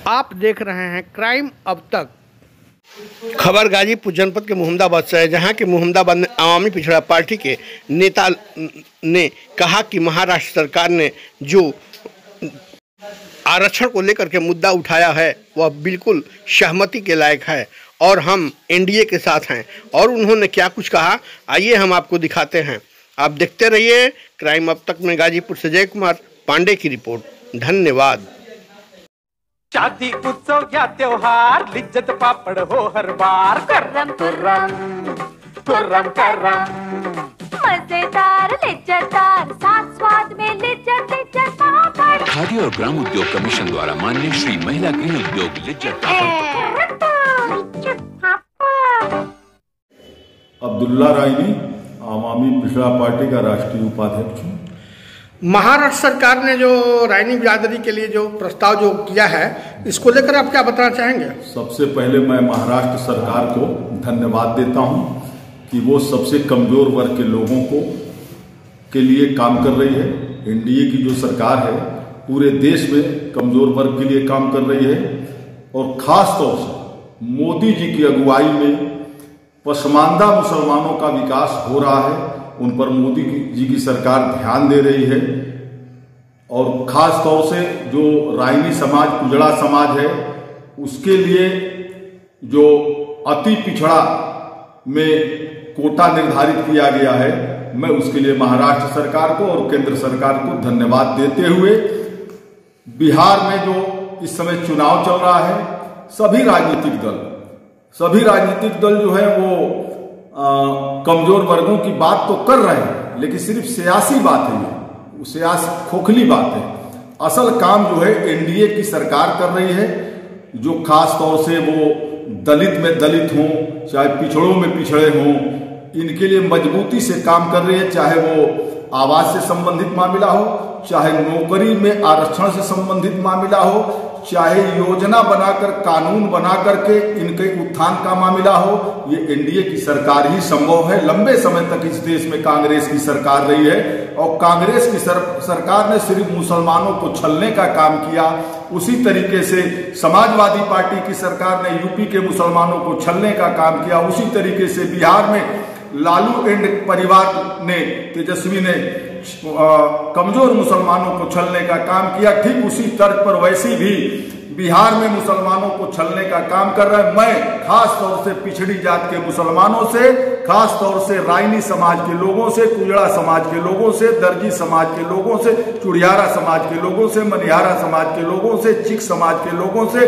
आप देख रहे हैं क्राइम अब तक। खबर गाजीपुर जनपद के मोहम्मदाबाद से है, जहां के मोहम्मदाबाद में आवामी पिछड़ा पार्टी के नेता ने कहा कि महाराष्ट्र सरकार ने जो आरक्षण को लेकर के मुद्दा उठाया है वह बिल्कुल सहमति के लायक है और हम एनडीए के साथ हैं। और उन्होंने क्या कुछ कहा, आइए हम आपको दिखाते हैं। आप देखते रहिए क्राइम अब तक में। गाजीपुर से जय कुमार पांडे की रिपोर्ट। धन्यवाद। शादी उत्सव या त्योहार, लिज्जत पापड़ हो हर बार। कर्रम तुर्रम तुर्रम कर्रम, मजेदार लिज्जतदार, साथ स्वाद में लिज्जत लिज्जत पापड़। खादी और ग्राम उद्योग कमीशन द्वारा मान्य श्री महिला गृह उद्योग लिज्जत पापड़। अब्दुल्ला रायनी, आवामी पिछड़ा पार्टी का राष्ट्रीय उपाध्यक्ष हूँ। महाराष्ट्र सरकार ने जो रायनी बिरादरी के लिए जो प्रस्ताव जो किया है, इसको लेकर आप क्या बताना चाहेंगे? सबसे पहले मैं महाराष्ट्र सरकार को धन्यवाद देता हूं कि वो सबसे कमजोर वर्ग के लोगों को के लिए काम कर रही है। एनडीए की जो सरकार है पूरे देश में कमजोर वर्ग के लिए काम कर रही है और खास तौर से मोदी जी की अगुवाई में पसमानदा मुसलमानों का विकास हो रहा है। उन पर मोदी जी की सरकार ध्यान दे रही है और खास तौर से जो रायनी समाज, कुजड़ा समाज है, उसके लिए जो अति पिछड़ा में कोटा निर्धारित किया गया है, मैं उसके लिए महाराष्ट्र सरकार को और केंद्र सरकार को धन्यवाद देते हुए, बिहार में जो इस समय चुनाव चल रहा है, सभी राजनीतिक दल जो है वो कमजोर वर्गों की बात तो कर रहे हैं, लेकिन सिर्फ सियासी बात है, ये सियासी खोखली बात है। असल काम जो है एनडीए की सरकार कर रही है, जो खास तौर से वो दलित में दलित हों, चाहे पिछड़ों में पिछड़े हों, इनके लिए मजबूती से काम कर रही है। चाहे वो आवास से संबंधित मामला हो, चाहे नौकरी में आरक्षण से संबंधित मामला हो, चाहे योजना बनाकर, कानून बना करके इनके उत्थान का मामला हो, ये एनडीए की सरकार ही संभव है। लंबे समय तक इस देश में कांग्रेस की सरकार रही है और कांग्रेस की सरकार ने सिर्फ मुसलमानों को छलने का काम किया। उसी तरीके से समाजवादी पार्टी की सरकार ने यूपी के मुसलमानों को छलने का काम किया। उसी तरीके से बिहार में लालू एंड परिवार ने, तेजस्वी ने कमजोर मुसलमानों को छलने का काम किया। ठीक उसी तर्क पर वैसे भी बिहार में मुसलमानों को छलने का काम कर रहा है। मैं खास तौर से पिछड़ी जात के मुसलमानों से, खास तौर से रायनी समाज के लोगों से, कुजड़ा समाज के लोगों से, दर्जी समाज के लोगों से, चुड़ियारा समाज के लोगों से, मनिहारा समाज के लोगों से, चिक समाज के लोगों से,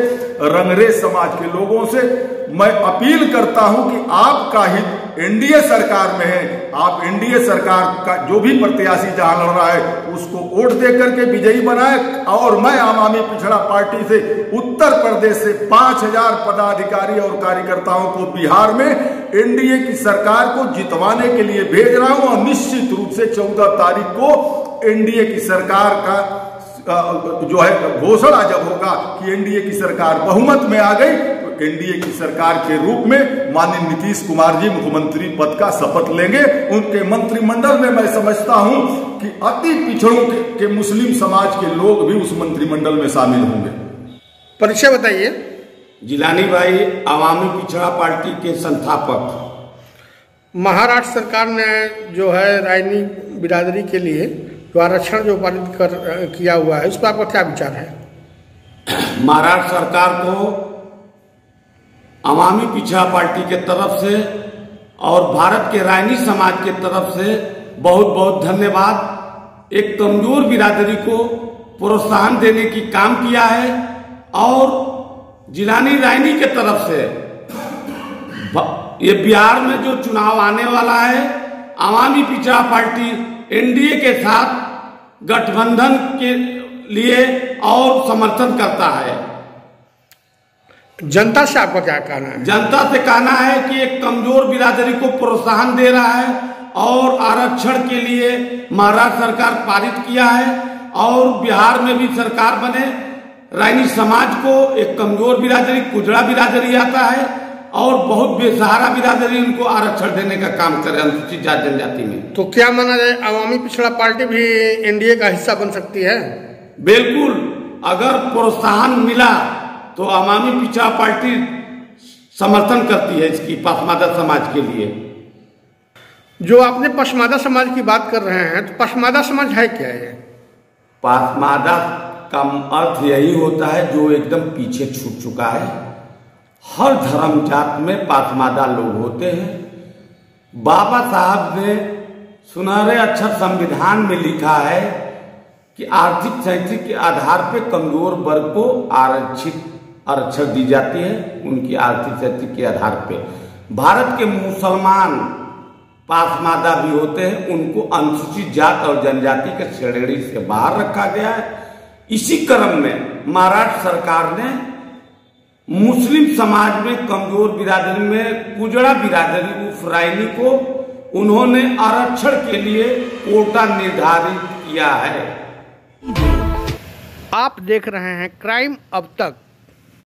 रंगरेज समाज के लोगों से मैं अपील करता हूं कि आपका हित एनडीए सरकार में है। आप एनडीए सरकार का जो भी प्रत्याशी जहां लड़ रहा है उसको वोट दे करके विजयी बनाए। और मैं आवामी पिछड़ा पार्टी से उत्तर प्रदेश से 5000 पदाधिकारी और कार्यकर्ताओं को बिहार में एनडीए की सरकार को जितवाने के लिए भेज रहा हूं और निश्चित रूप से 14 तारीख को एनडीए की सरकार का जो है घोषणा जब होगा कि एनडीए की सरकार बहुमत में आ गई, तो एनडीए की सरकार के रूप में माननीय नीतीश कुमार जी मुख्यमंत्री पद का शपथ लेंगे। उनके मंत्रिमंडल में मैं समझता हूं कि अति पिछड़ों के मुस्लिम समाज के लोग भी उस मंत्रिमंडल में शामिल होंगे। परिचय बताइए। जिलानी भाई, आवामी पिछड़ा पार्टी के संस्थापक। महाराष्ट्र सरकार ने जो है रायनी बिरादरी के लिए जो आरक्षण जो पारित किया हुआ है, उस पर आपका क्या विचार है? महाराष्ट्र सरकार को आवामी पिछड़ा पार्टी के तरफ से और भारत के रायनी समाज के तरफ से बहुत बहुत धन्यवाद। एक कमजोर बिरादरी को प्रोत्साहन देने की काम किया है और जिलानी रायनी के तरफ से ये बिहार में जो चुनाव आने वाला है, आवामी पिछड़ा पार्टी एनडीए के साथ गठबंधन के लिए और समर्थन करता है। जनता से आपका क्या कहना है? जनता से कहना है कि एक कमजोर बिरादरी को प्रोत्साहन दे रहा है और आरक्षण के लिए महाराष्ट्र सरकार पारित किया है और बिहार में भी सरकार बने। रायनी समाज को एक कमजोर बिरादरी, कुजड़ा बिरादरी आता है और बहुत बेसहारा बिरादरी, उनको आरक्षण देने का काम करे अनुसूचित जाति जनजाति में। तो क्या माना जाए, आवामी पिछड़ा पार्टी भी एनडीए का हिस्सा बन सकती है? बिल्कुल, अगर प्रोत्साहन मिला तो अवामी पिछड़ा पार्टी समर्थन करती है इसकी, पसमादा समाज के लिए। जो आपने पसमादा समाज की बात कर रहे हैं, तो पसमादा समाज है क्या ये? पसमादा का अर्थ यही होता है जो एकदम पीछे छूट चुका है। हर धर्म जात में पसमादा लोग होते हैं। बाबा साहब ने सुनहरे अक्षर संविधान में लिखा है कि आर्थिक शैक्षिक के आधार पर कमजोर वर्ग को आरक्षण दी जाती है, उनकी आर्थिक शैक्षिक के आधार पर। भारत के मुसलमान पसमादा भी होते हैं, उनको अनुसूचित जात और जनजाति के श्रेणी से बाहर रखा गया है। इसी क्रम में महाराष्ट्र सरकार ने मुस्लिम समाज में कमजोर बिरादरी में कुजड़ा बिरादरी उर्फ राइनी को उन्होंने आरक्षण के लिए कोटा निर्धारित किया है। आप देख रहे हैं क्राइम अब तक।